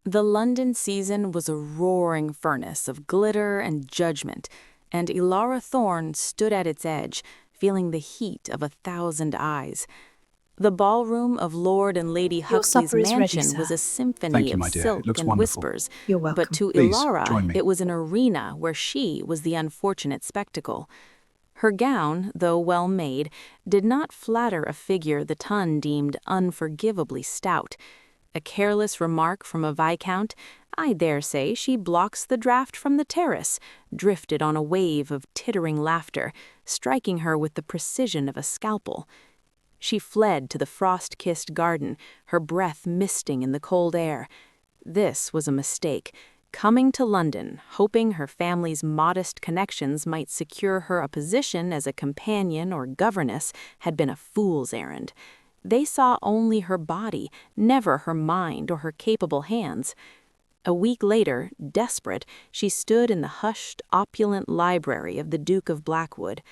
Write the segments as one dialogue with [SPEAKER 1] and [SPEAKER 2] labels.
[SPEAKER 1] The London season was a roaring furnace of glitter and judgment, and Elara Thorne stood at its edge, feeling the heat of 1,000 eyes. The ballroom of Lord and Lady
[SPEAKER 2] Your
[SPEAKER 1] Huxley's
[SPEAKER 2] supper is ready,
[SPEAKER 1] mansion was
[SPEAKER 2] sir.
[SPEAKER 1] a symphony
[SPEAKER 3] Thank you,
[SPEAKER 1] of
[SPEAKER 3] my dear. It
[SPEAKER 1] silk
[SPEAKER 3] looks
[SPEAKER 1] and
[SPEAKER 3] wonderful.
[SPEAKER 1] whispers,
[SPEAKER 2] You're
[SPEAKER 1] but
[SPEAKER 2] welcome.
[SPEAKER 1] to
[SPEAKER 3] Please,
[SPEAKER 1] Elara
[SPEAKER 3] join me.
[SPEAKER 1] it was an arena where she was the unfortunate spectacle. Her gown, though well made, did not flatter a figure the ton deemed unforgivably stout. A careless remark from a viscount, "I dare say she blocks the draught from the terrace," drifted on a wave of tittering laughter, striking her with the precision of a scalpel. She fled to the frost-kissed garden, her breath misting in the cold air. This was a mistake. Coming to London, hoping her family's modest connections might secure her a position as a companion or governess, had been a fool's errand. They saw only her body, never her mind or her capable hands. A week later, desperate, she stood in the hushed, opulent library of the Duke of Blackwood.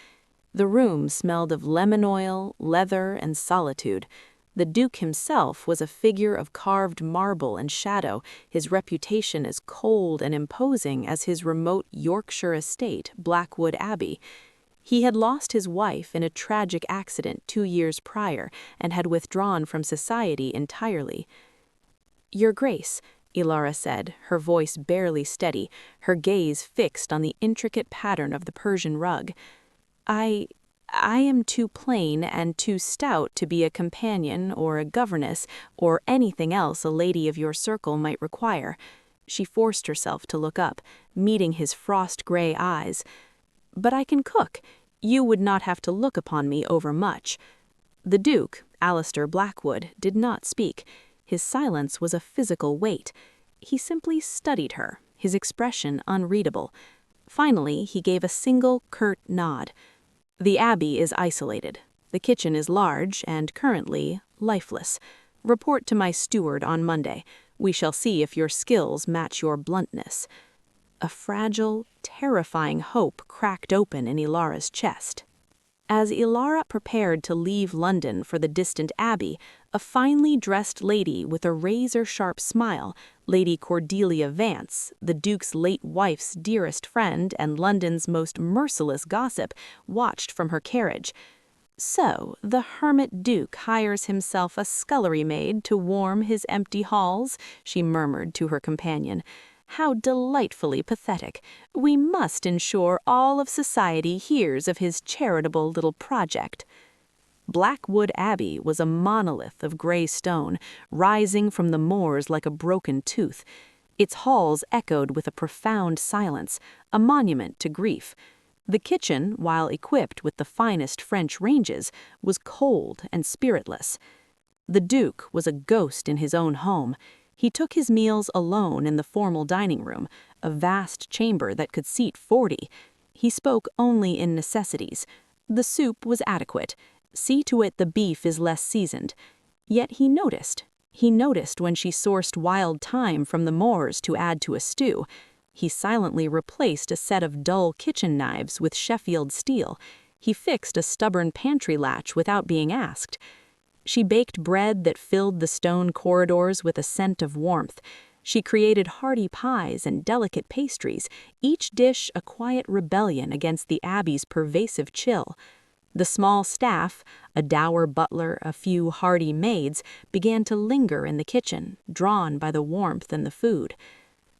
[SPEAKER 1] The room smelled of lemon oil, leather, and solitude. The Duke himself was a figure of carved marble and shadow, his reputation as cold and imposing as his remote Yorkshire estate, Blackwood Abbey. He had lost his wife in a tragic accident 2 years prior and had withdrawn from society entirely. "Your Grace," Elara said, her voice barely steady, her gaze fixed on the intricate pattern of the Persian rug. I am too plain and too stout to be a companion or a governess or anything else a lady of your circle might require." She forced herself to look up, meeting his frost-gray eyes. "But I can cook. You would not have to look upon me overmuch." The Duke, Alistair Blackwood, did not speak. His silence was a physical weight. He simply studied her, his expression unreadable. Finally, he gave a single curt nod. "The Abbey is isolated. The kitchen is large and currently lifeless. Report to my steward on Monday. We shall see if your skills match your bluntness." A fragile, terrifying hope cracked open in Elara's chest. As Elara prepared to leave London for the distant Abbey, a finely dressed lady with a razor-sharp smile, Lady Cordelia Vance, the Duke's late wife's dearest friend and London's most merciless gossip, watched from her carriage. "So, the hermit Duke hires himself a scullery maid to warm his empty halls," she murmured to her companion. "How delightfully pathetic. We must ensure all of society hears of his charitable little project." Blackwood Abbey was a monolith of gray stone, rising from the moors like a broken tooth. Its halls echoed with a profound silence, a monument to grief. The kitchen, while equipped with the finest French ranges, was cold and spiritless. The Duke was a ghost in his own home. He took his meals alone in the formal dining room, a vast chamber that could seat 40. He spoke only in necessities. The soup was adequate. See to it the beef is less seasoned. Yet he noticed. He noticed when she sourced wild thyme from the moors to add to a stew. He silently replaced a set of dull kitchen knives with Sheffield steel. He fixed a stubborn pantry latch without being asked. She baked bread that filled the stone corridors with a scent of warmth. She created hearty pies and delicate pastries, each dish a quiet rebellion against the Abbey's pervasive chill. The small staff, a dour butler, a few hardy maids, began to linger in the kitchen, drawn by the warmth and the food.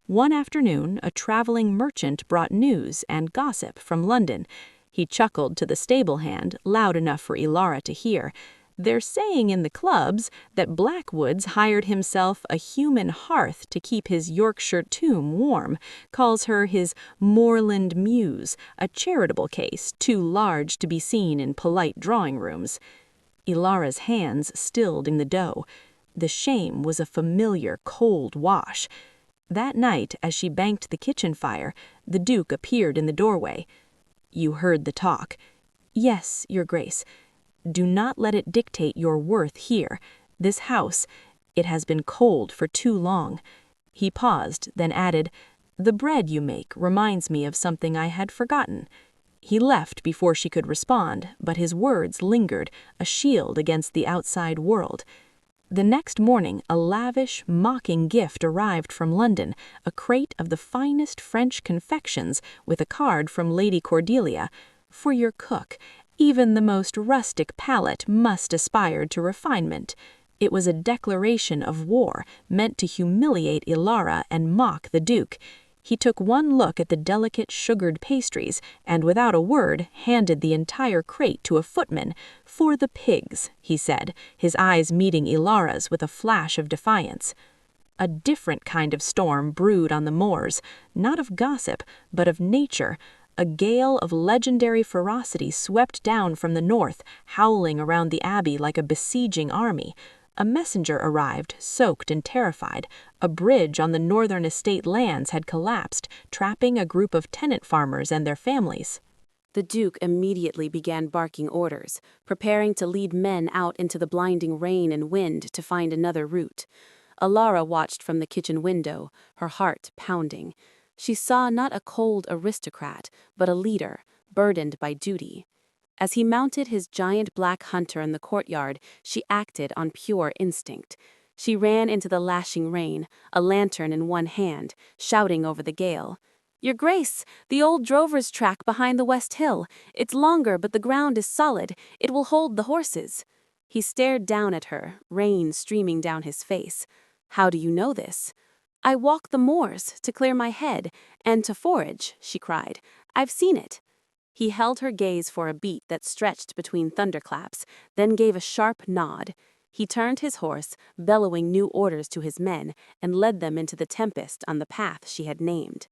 [SPEAKER 1] One afternoon, a traveling merchant brought news and gossip from London. He chuckled to the stable hand, loud enough for Elara to hear. "They're saying in the clubs that Blackwood's hired himself a human hearth to keep his Yorkshire tomb warm, calls her his moorland muse, a charitable case too large to be seen in polite drawing-rooms." Elara's hands stilled in the dough. The shame was a familiar cold wash. That night, as she banked the kitchen fire, the Duke appeared in the doorway. "You heard the talk." "Yes, Your Grace." "Do not let it dictate your worth here. This house, it has been cold for too long." He paused, then added, "The bread you make reminds me of something I had forgotten." He left before she could respond, but his words lingered, a shield against the outside world. The next morning, a lavish, mocking gift arrived from London, a crate of the finest French confections with a card from Lady Cordelia. For your cook, even the most rustic palate must aspire to refinement. It was a declaration of war meant to humiliate Ilara and mock the Duke. He took one look at the delicate sugared pastries and without a word handed the entire crate to a footman. "For the pigs," he said, his eyes meeting Ilara's with a flash of defiance. A different kind of storm brewed on the moors, not of gossip, but of nature. A gale of legendary ferocity swept down from the north, howling around the abbey like a besieging army. A messenger arrived, soaked and terrified. A bridge on the northern estate lands had collapsed, trapping a group of tenant farmers and their families.
[SPEAKER 2] The Duke immediately began barking orders, preparing to lead men out into the blinding rain and wind to find another route. Ilara watched from the kitchen window, her heart pounding. She saw not a cold aristocrat, but a leader, burdened by duty. As he mounted his giant black hunter in the courtyard, she acted on pure instinct. She ran into the lashing rain, a lantern in one hand, shouting over the gale. "Your Grace, the old drover's track behind the West Hill. It's longer, but the ground is solid. It will hold the horses." He stared down at her, rain streaming down his face. "How do you know this?" "I walk the moors to clear my head and to forage," she cried. "I've seen it." He held her gaze for a beat that stretched between thunderclaps, then gave a sharp nod. He turned his horse, bellowing new orders to his men, and led them into the tempest on the path she had named.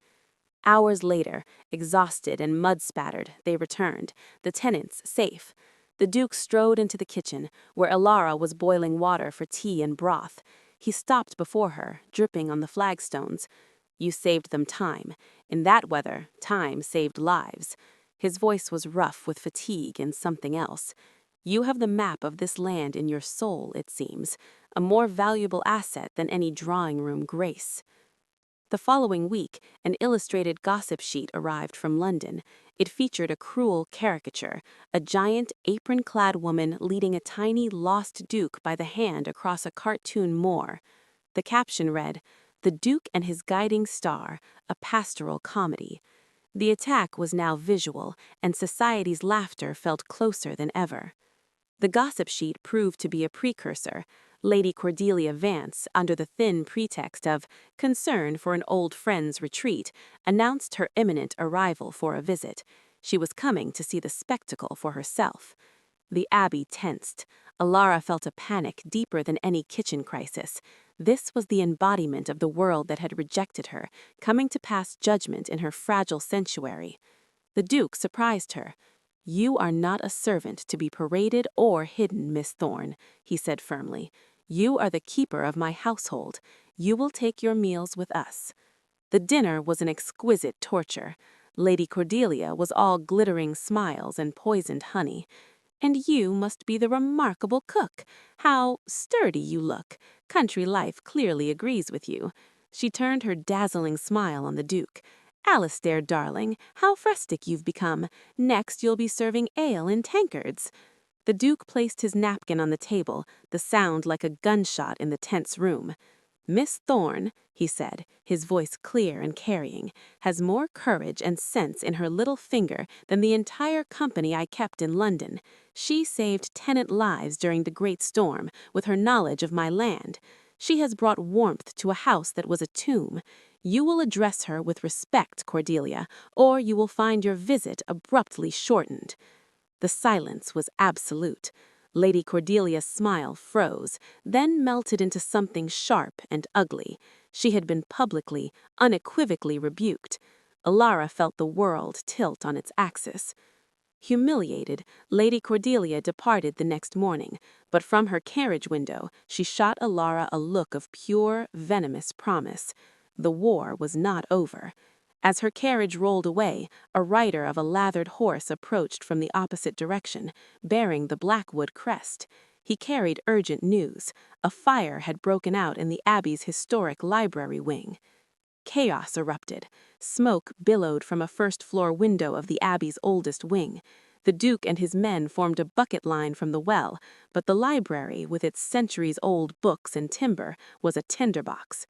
[SPEAKER 2] Hours later, exhausted and mud-spattered, they returned, the tenants safe. The Duke strode into the kitchen, where Ilara was boiling water for tea and broth. He stopped before her, dripping on the flagstones. "You saved them time. In that weather, time saved lives." His voice was rough with fatigue and something else. "You have the map of this land in your soul, it seems, a more valuable asset than any drawing-room grace." The following week, an illustrated gossip sheet arrived from London. It featured a cruel caricature, a giant apron-clad woman leading a tiny lost duke by the hand across a cartoon moor. The caption read, "The Duke and His Guiding Star, a pastoral comedy." The attack was now visual, and society's laughter felt closer than ever. The gossip sheet proved to be a precursor. Lady Cordelia Vance, under the thin pretext of concern for an old friend's retreat, announced her imminent arrival for a visit. She was coming to see the spectacle for herself. The abbey tensed. Ilara felt a panic deeper than any kitchen crisis. This was the embodiment of the world that had rejected her, coming to pass judgment in her fragile sanctuary. The Duke surprised her. "You are not a servant to be paraded or hidden, Miss Thorne," he said firmly. "You are the keeper of my household. You will take your meals with us." The dinner was an exquisite torture. Lady Cordelia was all glittering smiles and poisoned honey. "And you must be the remarkable cook. How sturdy you look. Country life clearly agrees with you." She turned her dazzling smile on the Duke. "Alistair, darling, how rustic you've become. Next you'll be serving ale in tankards." The Duke placed his napkin on the table, the sound like a gunshot in the tense room. "Miss Thorne," he said, his voice clear and carrying, "has more courage and sense in her little finger than the entire company I kept in London. She saved tenant lives during the great storm with her knowledge of my land. She has brought warmth to a house that was a tomb. You will address her with respect, Cordelia, or you will find your visit abruptly shortened." The silence was absolute. Lady Cordelia's smile froze, then melted into something sharp and ugly. She had been publicly, unequivocally rebuked. Ilara felt the world tilt on its axis. Humiliated, Lady Cordelia departed the next morning, but from her carriage window she shot Ilara a look of pure, venomous promise. The war was not over. As her carriage rolled away, a rider of a lathered horse approached from the opposite direction, bearing the Blackwood crest. He carried urgent news. A fire had broken out in the Abbey's historic library wing. Chaos erupted. Smoke billowed from a first-floor window of the Abbey's oldest wing. The Duke and his men formed a bucket line from the well, but the library, with its centuries-old books and timber, was a tinderbox.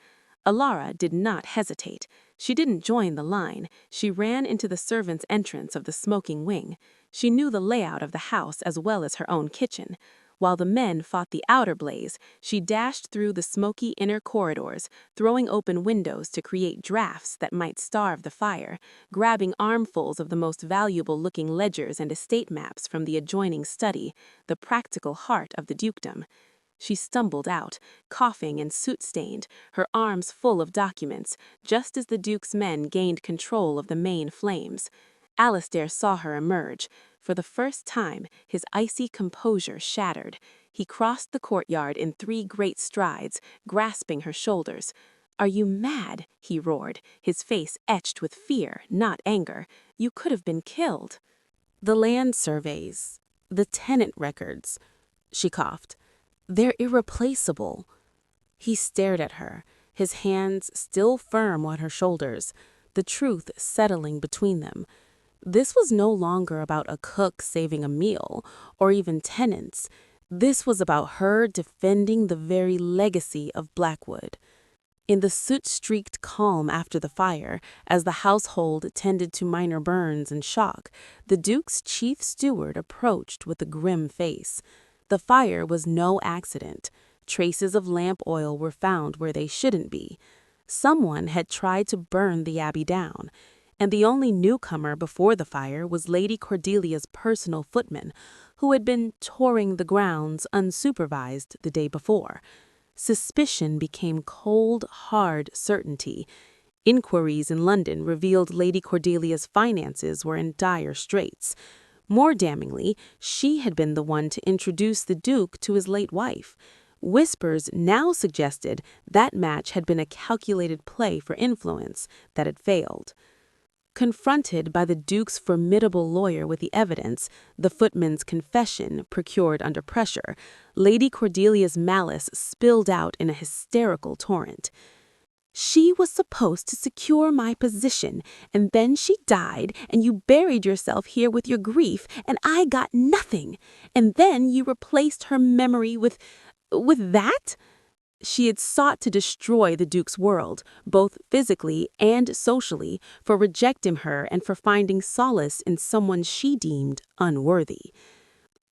[SPEAKER 2] Alara did not hesitate. She didn't join the line. She ran into the servants' entrance of the smoking wing. She knew the layout of the house as well as her own kitchen. While the men fought the outer blaze, she dashed through the smoky inner corridors, throwing open windows to create drafts that might starve the fire, grabbing armfuls of the most valuable-looking ledgers and estate maps from the adjoining study, the practical heart of the dukedom. She stumbled out, coughing and soot-stained, her arms full of documents, just as the Duke's men gained control of the main flames. Alistair saw her emerge. For the first time, his icy composure shattered. He crossed the courtyard in 3 great strides, grasping her shoulders. "Are you mad?" he roared, his face etched with fear, not anger. "You could have been killed." "The land surveys, the tenant records," she coughed. "They're irreplaceable." He stared at her, his hands still firm on her shoulders, the truth settling between them. This was no longer about a cook saving a meal, or even tenants. This was about her defending the very legacy of Blackwood. In the soot-streaked calm after the fire, as the household tended to minor burns and shock, the Duke's chief steward approached with a grim face. The fire was no accident. Traces of lamp oil were found where they shouldn't be. Someone had tried to burn the abbey down, and the only newcomer before the fire was Lady Cordelia's personal footman, who had been touring the grounds unsupervised the day before. Suspicion became cold, hard certainty. Inquiries in London revealed Lady Cordelia's finances were in dire straits. More damningly, she had been the one to introduce the Duke to his late wife. Whispers now suggested that match had been a calculated play for influence that had failed. Confronted by the Duke's formidable lawyer with the evidence, the footman's confession procured under pressure, Lady Cordelia's malice spilled out in a hysterical torrent. "She was supposed to secure my position, and then she died, and you buried yourself here with your grief, and I got nothing. And then you replaced her memory with that?" She had sought to destroy the Duke's world, both physically and socially, for rejecting her and for finding solace in someone she deemed unworthy.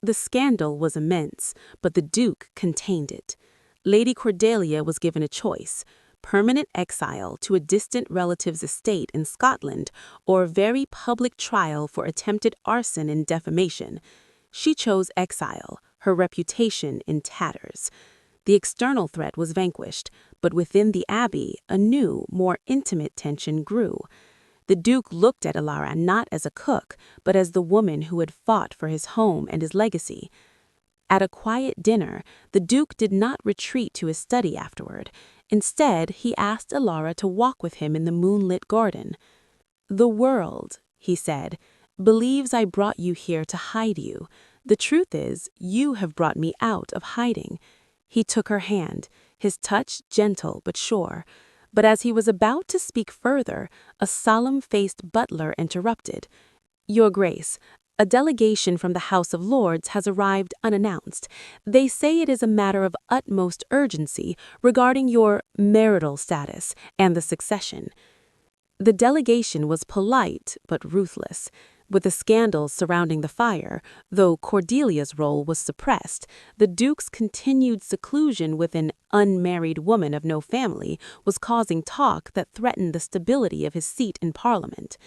[SPEAKER 2] The scandal was immense, but the Duke contained it. Lady Cordelia was given a choice: permanent exile to a distant relative's estate in Scotland, or very public trial for attempted arson and defamation. She chose exile, her reputation in tatters. The external threat was vanquished, but within the abbey, a new, more intimate tension grew. The Duke looked at Alara not as a cook, but as the woman who had fought for his home and his legacy. At a quiet dinner, the Duke did not retreat to his study afterward. Instead, he asked Alara to walk with him in the moonlit garden. "The world," he said, "believes I brought you here to hide you. The truth is, you have brought me out of hiding." He took her hand, his touch gentle but sure. But as he was about to speak further, a solemn-faced butler interrupted. "Your Grace, a delegation from the House of Lords has arrived unannounced. They say it is a matter of utmost urgency regarding your marital status and the succession." The delegation was polite but ruthless. With the scandals surrounding the fire, though Cordelia's role was suppressed, the Duke's continued seclusion with an unmarried woman of no family was causing talk that threatened the stability of his seat in Parliament.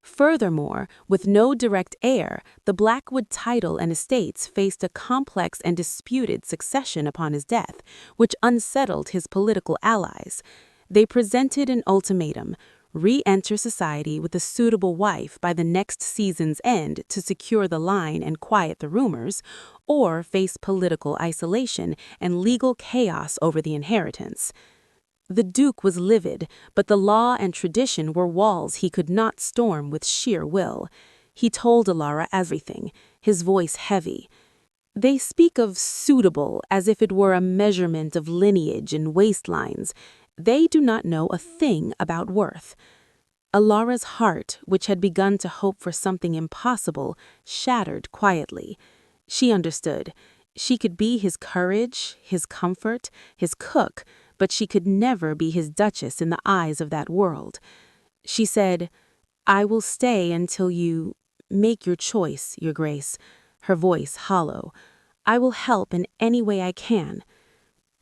[SPEAKER 2] Furthermore, with no direct heir, the Blackwood title and estates faced a complex and disputed succession upon his death, which unsettled his political allies. They presented an ultimatum: re-enter society with a suitable wife by the next season's end to secure the line and quiet the rumors, or face political isolation and legal chaos over the inheritance. The Duke was livid, but the law and tradition were walls he could not storm with sheer will. He told Alara everything, his voice heavy. "They speak of suitable as if it were a measurement of lineage and waistlines. They do not know a thing about worth." Alara's heart, which had begun to hope for something impossible, shattered quietly. She understood. She could be his courage, his comfort, his cook, but she could never be his duchess in the eyes of that world. She said, "I will stay until you make your choice, Your Grace," her voice hollow. "I will help in any way I can."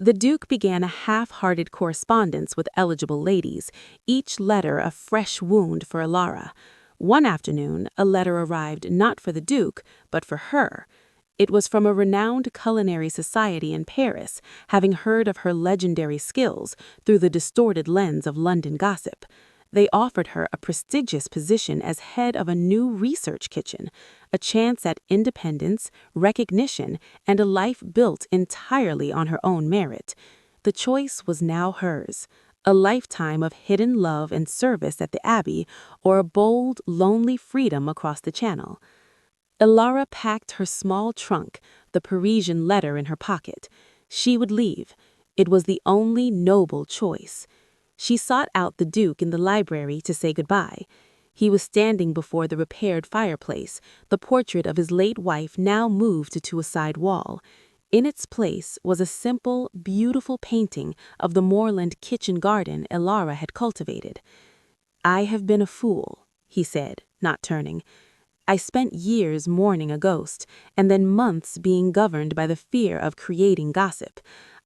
[SPEAKER 2] The Duke began a half-hearted correspondence with eligible ladies, each letter a fresh wound for Alara. One afternoon, a letter arrived not for the Duke, but for her. It was from a renowned culinary society in Paris, having heard of her legendary skills through the distorted lens of London gossip. They offered her a prestigious position as head of a new research kitchen, a chance at independence, recognition, and a life built entirely on her own merit. The choice was now hers: a lifetime of hidden love and service at the Abbey, or a bold, lonely freedom across the Channel. Alara packed her small trunk, the Parisian letter in her pocket. She would leave. It was the only noble choice. She sought out the Duke in the library to say goodbye. He was standing before the repaired fireplace, the portrait of his late wife now moved to a side wall. In its place was a simple, beautiful painting of the moorland kitchen garden Alara had cultivated. "I have been a fool," he said, not turning. "I spent years mourning a ghost, and then months being governed by the fear of creating gossip.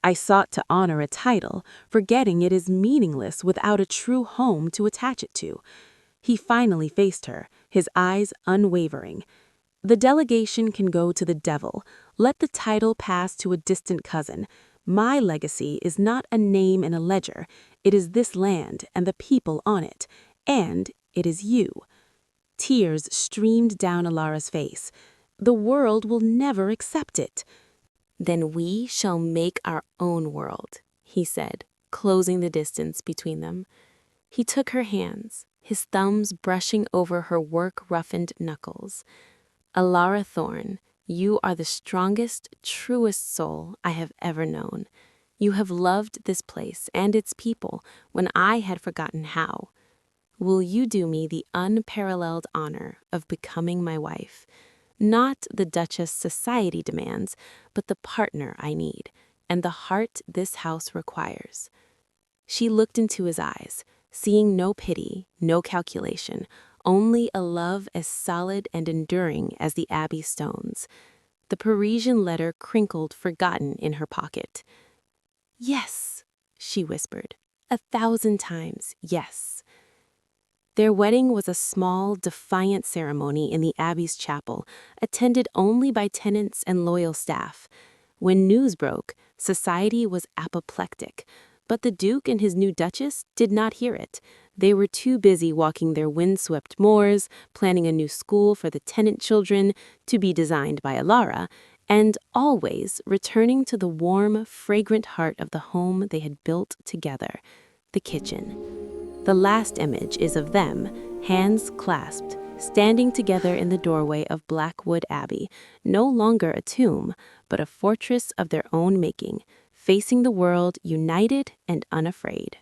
[SPEAKER 2] I sought to honor a title, forgetting it is meaningless without a true home to attach it to." He finally faced her, his eyes unwavering. "The delegation can go to the devil. Let the title pass to a distant cousin. My legacy is not a name in a ledger. It is this land and the people on it. And it is you." Tears streamed down Alara's face. "The world will never accept it."
[SPEAKER 1] "Then we shall make our own world," he said, closing the distance between them. He took her hands, his thumbs brushing over her work-roughened knuckles. "Alara Thorne, you are the strongest, truest soul I have ever known. You have loved this place and its people when I had forgotten how. Will you do me the unparalleled honor of becoming my wife? Not the Duchess society demands, but the partner I need, and the heart this house requires." She looked into his eyes, seeing no pity, no calculation, only a love as solid and enduring as the Abbey stones. The Parisian letter crinkled forgotten in her pocket. "Yes," she whispered, 1,000 times yes. Their wedding was a small, defiant ceremony in the Abbey's chapel, attended only by tenants and loyal staff. When news broke, society was apoplectic, but the Duke and his new Duchess did not hear it. They were too busy walking their windswept moors, planning a new school for the tenant children, to be designed by Alara, and always returning to the warm, fragrant heart of the home they had built together, the kitchen. The last image is of them, hands clasped, standing together in the doorway of Blackwood Abbey, no longer a tomb, but a fortress of their own making, facing the world united and unafraid.